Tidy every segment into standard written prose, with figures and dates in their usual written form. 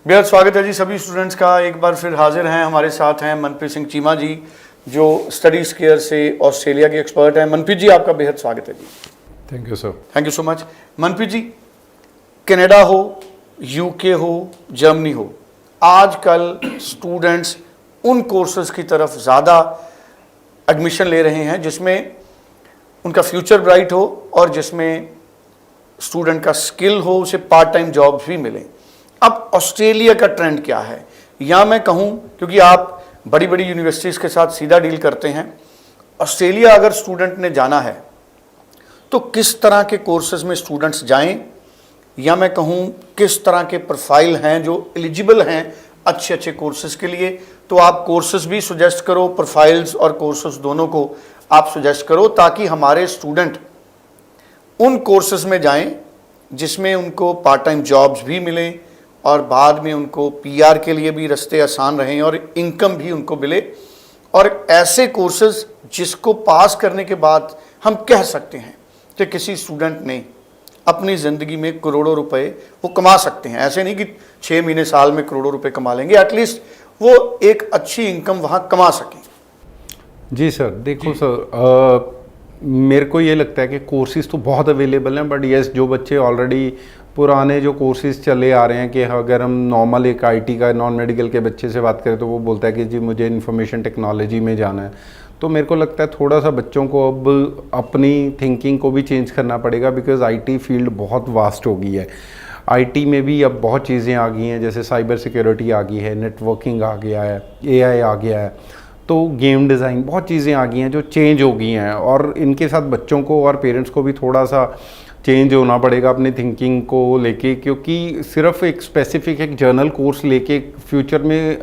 बेहद स्वागत है जी सभी स्टूडेंट्स का। एक बार फिर हाजिर हैं, हमारे साथ हैं मनप्रीत सिंह चीमा जी, जो स्टडीज केयर से ऑस्ट्रेलिया के एक्सपर्ट हैं। मनप्रीत जी, आपका बेहद स्वागत है जी। Thank you sir. Thank you so much. Manpreet ji, Canada हो, यूके हो, जर्मनी हो, आजकल स्टूडेंट्स उन कोर्सेज की तरफ ज़्यादा एडमिशन ले रहे हैं जिसमें उनका फ्यूचर ब्राइट हो और जिसमें स्टूडेंट का स्किल हो, उसे पार्ट टाइम जॉब्स भी मिलें। अब ऑस्ट्रेलिया का ट्रेंड क्या है, या मैं कहूं, क्योंकि आप बड़ी बड़ी यूनिवर्सिटीज़ के साथ सीधा डील करते हैं, ऑस्ट्रेलिया अगर स्टूडेंट ने जाना है तो किस तरह के कोर्सेज में स्टूडेंट्स जाएं, या मैं कहूं किस तरह के प्रोफाइल हैं जो एलिजिबल हैं अच्छे अच्छे कोर्सेज के लिए। तो आप कोर्सेज भी सुजेस्ट करो, प्रोफाइल्स और कोर्सेज दोनों को आप सुजेस्ट करो, ताकि हमारे स्टूडेंट उन कोर्सेज में जाएं जिसमें उनको पार्ट टाइम जॉब्स भी मिलें और बाद में उनको पीआर के लिए भी रास्ते आसान रहें और इनकम भी उनको मिले। और ऐसे कोर्सेज जिसको पास करने के बाद हम कह सकते हैं कि किसी स्टूडेंट ने अपनी ज़िंदगी में करोड़ों रुपए वो कमा सकते हैं। ऐसे नहीं कि 6 महीने साल में करोड़ों रुपए कमा लेंगे, एटलीस्ट वो एक अच्छी इनकम वहाँ कमा सकें। जी सर, देखो सर, मेरे को ये लगता है कि कोर्सेज तो बहुत अवेलेबल हैं, बट यस, जो बच्चे ऑलरेडी पुराने जो कोर्सेज चले आ रहे हैं, कि अगर हम नॉर्मल एक आईटी का नॉन मेडिकल के बच्चे से बात करें तो वो बोलता है कि जी मुझे इंफॉर्मेशन टेक्नोलॉजी में जाना है, तो मेरे को लगता है थोड़ा सा बच्चों को अब अपनी थिंकिंग को भी चेंज करना पड़ेगा, बिकॉज आईटी फील्ड बहुत वास्ट हो गई है। आईटी में भी अब बहुत चीज़ें आ गई हैं, जैसे साइबर सिक्योरिटी आ गई है, नेटवर्किंग आ गया है, एआई आ गया है, तो गेम डिज़ाइन, बहुत चीज़ें आ गई हैं जो चेंज हो गई हैं, और इनके साथ बच्चों को और पेरेंट्स को भी थोड़ा सा चेंज होना पड़ेगा अपनी थिंकिंग को लेके, क्योंकि सिर्फ एक स्पेसिफिक एक जर्नल कोर्स लेके फ्यूचर में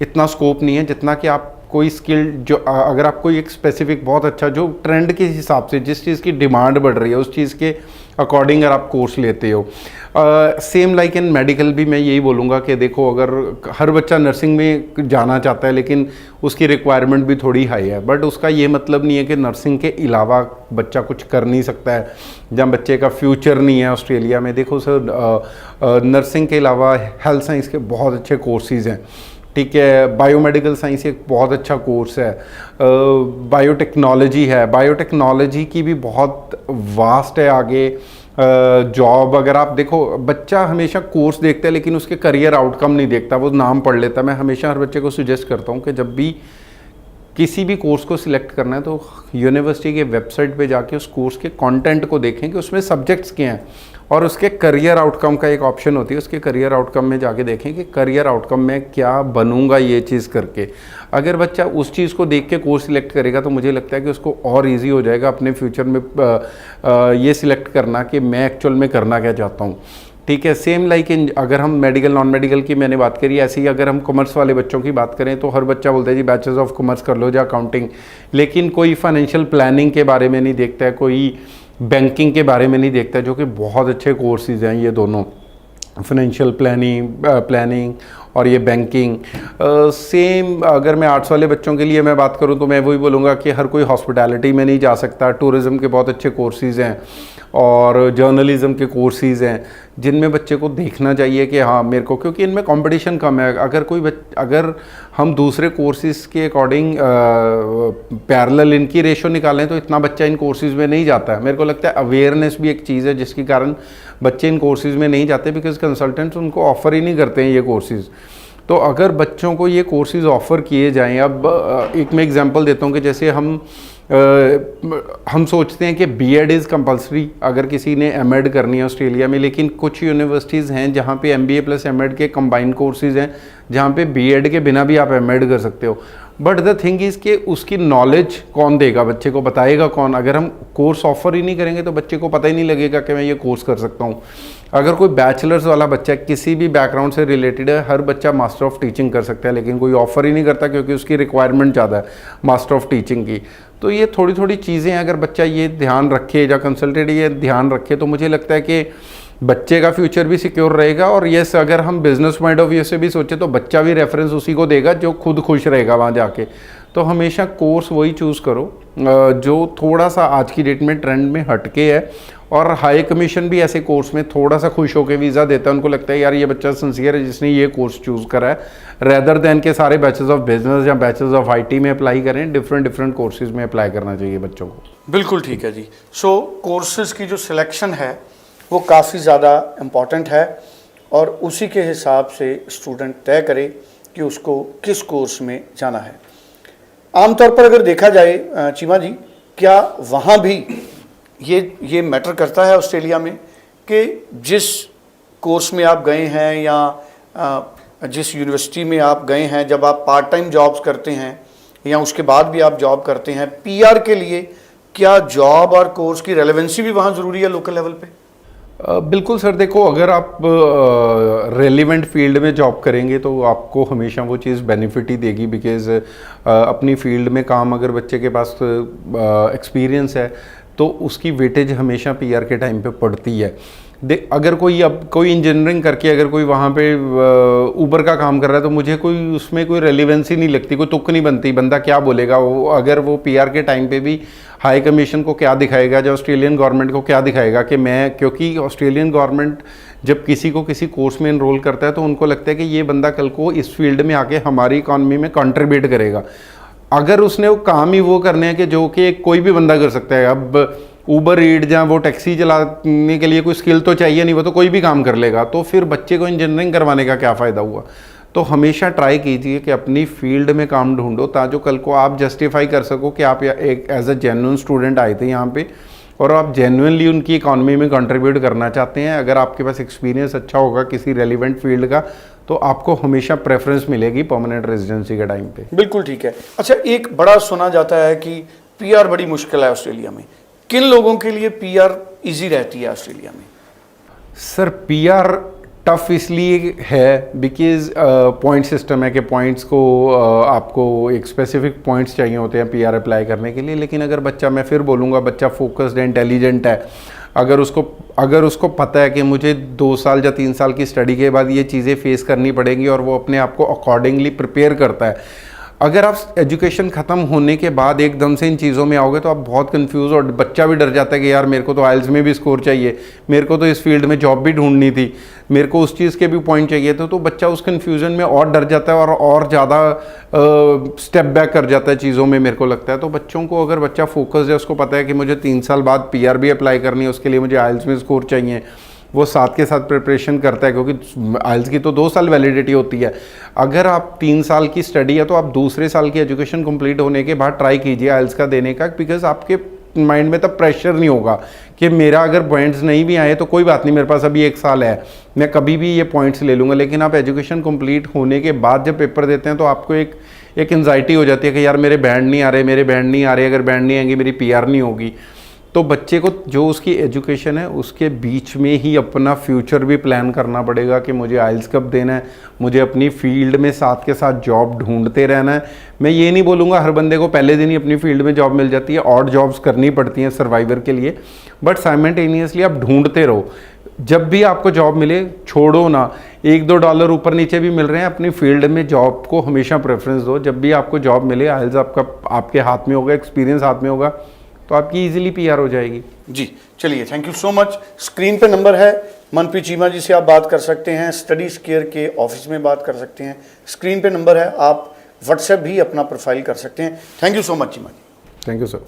इतना स्कोप नहीं है जितना कि आप कोई स्किल जो अगर आप कोई एक स्पेसिफिक बहुत अच्छा जो ट्रेंड के हिसाब से जिस चीज़ की डिमांड बढ़ रही है उस चीज़ के अकॉर्डिंग अगर आप कोर्स लेते हो। सेम लाइक इन मेडिकल भी मैं यही बोलूँगा कि देखो, अगर हर बच्चा नर्सिंग में जाना चाहता है लेकिन उसकी रिक्वायरमेंट भी थोड़ी हाई है, बट उसका ये मतलब नहीं है कि नर्सिंग के अलावा बच्चा कुछ कर नहीं सकता है, जब बच्चे का फ्यूचर नहीं है ऑस्ट्रेलिया में। देखो सर, नर्सिंग के अलावा हेल्थ साइंस के बहुत अच्छे कोर्सेज़ हैं, ठीक है, बायोमेडिकल साइंस एक बहुत अच्छा कोर्स है, बायोटेक्नोलॉजी है, बायोटेक्नोलॉजी की भी बहुत वास्ट है आगे जॉब। अगर आप देखो, बच्चा हमेशा कोर्स देखता है लेकिन उसके करियर आउटकम नहीं देखता, वो नाम पढ़ लेता है। मैं हमेशा हर बच्चे को सुजेस्ट करता हूँ कि जब भी किसी भी कोर्स को सिलेक्ट करना है तो यूनिवर्सिटी के वेबसाइट पे जाके उस कोर्स के कंटेंट को देखें कि उसमें सब्जेक्ट्स क्या हैं, और उसके करियर आउटकम का एक ऑप्शन होती है, उसके करियर आउटकम में जाके देखें कि करियर आउटकम में क्या बनूंगा ये चीज़ करके। अगर बच्चा उस चीज़ को देख के कोर्स सिलेक्ट करेगा तो मुझे लगता है कि उसको और ईजी हो जाएगा अपने फ्यूचर में ये सिलेक्ट करना कि मैं एक्चुअल में करना क्या चाहता हूँ, ठीक है। सेम लाइक इन, अगर हम मेडिकल नॉन मेडिकल की मैंने बात करी, ऐसे ही अगर हम कॉमर्स वाले बच्चों की बात करें तो हर बच्चा बोलता है जी बैचलर्स ऑफ कॉमर्स कर लो या अकाउंटिंग, लेकिन कोई फाइनेंशियल प्लानिंग के बारे में नहीं देखता है, कोई बैंकिंग के बारे में नहीं देखता है, जो कि बहुत अच्छे कोर्सेज हैं ये दोनों, फाइनेंशियल प्लानिंग और ये बैंकिंग। सेम अगर मैं आर्ट्स वाले बच्चों के लिए मैं बात करूं तो मैं वही बोलूँगा कि हर कोई हॉस्पिटैलिटी में नहीं जा सकता, टूरिज़्म के बहुत अच्छे कोर्सेज़ हैं और जर्नलिज़म के कोर्सेज़ हैं जिनमें बच्चे को देखना चाहिए कि हाँ मेरे को, क्योंकि इनमें कंपटीशन कम है। अगर हम दूसरे कोर्सेज़ के अकॉर्डिंग पैरेलल इनकी रेशो निकालें तो इतना बच्चा इन कोर्सेज़ में नहीं जाता है। मेरे को लगता है अवेयरनेस भी एक चीज़ है जिसके कारण बच्चे इन कोर्सेज़ में नहीं जाते, बिकॉज कंसल्टेंट्स उनको ऑफ़र ही नहीं करते हैं ये कोर्सेज़। तो अगर बच्चों को ये कोर्सेज़ ऑफ़र किए जाएं, अब एक मैं एग्जांपल देता हूँ कि जैसे हम सोचते हैं कि बीएड इज़ कंपलसरी अगर किसी ने एमएड करनी है ऑस्ट्रेलिया में, लेकिन कुछ यूनिवर्सिटीज़ हैं जहाँ पे एमबीए प्लस एमएड के कंबाइंड कोर्सेज़ हैं जहाँ पे बीएड के बिना भी आप एमएड कर सकते हो। बट द थिंग इज़ कि उसकी नॉलेज कौन देगा, बच्चे को बताएगा कौन? अगर हम कोर्स ऑफर ही नहीं करेंगे तो बच्चे को पता ही नहीं लगेगा कि मैं ये कोर्स कर सकता हूँ। अगर कोई बैचलर्स वाला बच्चा किसी भी बैकग्राउंड से रिलेटेड है, हर बच्चा मास्टर ऑफ टीचिंग कर सकता है, लेकिन कोई ऑफर ही नहीं करता क्योंकि उसकी रिक्वायरमेंट ज़्यादा है मास्टर ऑफ टीचिंग की। तो ये थोड़ी थोड़ी चीज़ें अगर बच्चा ये ध्यान रखे या कंसल्टेंट ये ध्यान रखे तो मुझे लगता है कि बच्चे का फ्यूचर भी सिक्योर रहेगा, और यस अगर हम बिजनेस पॉइंट ऑफ व्यू से भी सोचे तो बच्चा भी रेफरेंस उसी को देगा जो खुद खुश रहेगा वहाँ जाके। तो हमेशा कोर्स वही चूज़ करो जो थोड़ा सा आज की डेट में ट्रेंड में हटके है, और हाई कमीशन भी ऐसे कोर्स में थोड़ा सा खुश होकर वीज़ा देता है, उनको लगता है यार ये बच्चा सिंसियर है जिसने ये कोर्स चूज़ करा है, रेदर देन के सारे बैचेस ऑफ बिजनेस या बैचेस ऑफ आईटी में अप्लाई करें। डिफरेंट कोर्सेज में अप्लाई करना चाहिए बच्चों को। बिल्कुल ठीक है जी। सो कोर्सेज की जो सिलेक्शन है वो काफ़ी ज़्यादा इम्पॉर्टेंट है, और उसी के हिसाब से स्टूडेंट तय करे कि उसको किस कोर्स में जाना है। आमतौर पर अगर देखा जाए चीमा जी, क्या वहाँ भी ये मैटर करता है ऑस्ट्रेलिया में कि जिस कोर्स में आप गए हैं या जिस यूनिवर्सिटी में आप गए हैं, जब आप पार्ट टाइम जॉब्स करते हैं या उसके बाद भी आप जॉब करते हैं, पीआर के लिए क्या जॉब और कोर्स की रेलेवेंसी भी वहाँ ज़रूरी है लोकल लेवल पे? बिल्कुल सर, देखो अगर आप रेलिवेंट फील्ड में जॉब करेंगे तो आपको हमेशा वो चीज़ बेनिफिट ही देगी, बिकॉज अपनी फील्ड में काम अगर बच्चे के पास एक्सपीरियंस है तो उसकी वेटेज हमेशा पीआर के टाइम पे पड़ती है। अगर कोई इंजीनियरिंग करके अगर कोई वहाँ पे ऊबर का काम कर रहा है तो मुझे कोई उसमें कोई रेलिवेंसी नहीं लगती, कोई तुक नहीं बनती, बंदा क्या बोलेगा वो, अगर वो पीआर के टाइम पे भी हाई कमीशन को क्या दिखाएगा, जो ऑस्ट्रेलियन गवर्नमेंट को क्या दिखाएगा कि मैं, क्योंकि ऑस्ट्रेलियन गवर्नमेंट जब किसी को किसी कोर्स में इनरोल करता है तो उनको लगता है कि ये बंदा कल को इस फील्ड में आके हमारी इकॉनमी में कंट्रीब्यूट करेगा। अगर उसने वो काम ही वो करने हैं कि जो कि कोई भी बंदा कर सकता है, अब ऊबर ईट जहाँ वो टैक्सी चलाने के लिए कोई स्किल तो चाहिए नहीं, वो तो कोई भी काम कर लेगा, तो फिर बच्चे को इंजीनियरिंग करवाने का क्या फ़ायदा हुआ। तो हमेशा ट्राई कीजिए कि अपनी फील्ड में काम ढूंढो, ताकि कल को आप जस्टिफाई कर सको कि आप एक एज अ जेन्युइन स्टूडेंट आए थे यहाँ पे और आप जेन्युइनली उनकी इकॉनमी में कंट्रीब्यूट करना चाहते हैं। अगर आपके पास एक्सपीरियंस अच्छा होगा किसी रेलिवेंट फील्ड का तो आपको हमेशा प्रेफरेंस मिलेगी परमानेंट रेजिडेंसी के टाइम पे। बिल्कुल ठीक है। अच्छा, एक बड़ा सुना जाता है कि पीआर बड़ी मुश्किल है ऑस्ट्रेलिया में, किन लोगों के लिए पीआर इजी रहती है ऑस्ट्रेलिया में? सर पीआर टफ इसलिए है बिकॉज पॉइंट सिस्टम है कि पॉइंट्स को आपको एक स्पेसिफिक पॉइंट्स चाहिए होते हैं पीआर अप्लाई करने के लिए। लेकिन अगर बच्चा, मैं फिर बोलूँगा, बच्चा फोकस्ड है, इंटेलिजेंट है, अगर उसको पता है कि मुझे 2 साल या 3 साल की स्टडी के बाद ये चीज़ें फेस करनी पड़ेंगी और वो अपने आप को अकॉर्डिंगली प्रिपेयर करता है। अगर आप एजुकेशन ख़त्म होने के बाद एकदम से इन चीज़ों में आओगे तो आप बहुत कंफ्यूज, और बच्चा भी डर जाता है कि यार मेरे को तो आइल्स में भी स्कोर चाहिए, मेरे को तो इस फील्ड में जॉब भी ढूंढनी थी, मेरे को उस चीज़ के भी पॉइंट चाहिए थे। तो बच्चा उस कन्फ्यूज़न में और डर जाता है और ज़्यादा स्टेप बैक कर जाता है चीज़ों में, मेरे को लगता है। तो बच्चों को, अगर बच्चा फोकस है, उसको पता है कि मुझे 3 साल बाद पीआर भी अप्लाई करनी है, उसके लिए मुझे आइल्स में स्कोर चाहिए, वो साथ के साथ प्रिपरेशन करता है, क्योंकि आइल्स की तो 2 साल वैलिडिटी होती है। अगर आप 3 साल की स्टडी है तो आप दूसरे साल की एजुकेशन कंप्लीट होने के बाद ट्राई कीजिए आइल्स का देने का, बिकॉज आपके माइंड में तब प्रेशर नहीं होगा कि मेरा अगर पॉइंट्स नहीं भी आए तो कोई बात नहीं, मेरे पास अभी 1 साल है, मैं कभी भी ये पॉइंट्स ले लूँगा। लेकिन आप एजुकेशन कंप्लीट होने के बाद जब पेपर देते हैं तो आपको एक एंजाइटी हो जाती है कि यार मेरे बैंड नहीं आ रहे, अगर बैंड नहीं आएंगे मेरी पीआर नहीं होगी। तो बच्चे को जो उसकी एजुकेशन है उसके बीच में ही अपना फ्यूचर भी प्लान करना पड़ेगा कि मुझे आइल्स कब देना है, मुझे अपनी फील्ड में साथ के साथ जॉब ढूंढते रहना है। मैं ये नहीं बोलूँगा हर बंदे को पहले दिन ही अपनी फील्ड में जॉब मिल जाती है, ऑड जॉब्स करनी पड़ती हैं सर्वाइवर के लिए, बट साइमल्टेनियसली आप ढूंढते रहो। जब भी आपको जॉब मिले छोड़ो ना, $1-2 ऊपर नीचे भी मिल रहे हैं, अपनी फील्ड में जॉब को हमेशा प्रेफरेंस दो। जब भी आपको जॉब मिले, आइल्स आपके हाथ में होगा, एक्सपीरियंस हाथ में होगा, तो आपकी इजीली पीआर हो जाएगी। जी चलिए, thank you so much. Screen पे नंबर है, मनप्रीत चीमा जी से आप बात कर सकते हैं, स्टडी केयर के ऑफिस में बात कर सकते हैं। स्क्रीन पे नंबर है, आप व्हाट्सएप भी अपना प्रोफाइल कर सकते हैं। Thank you so much Cheema ji. Thank you sir.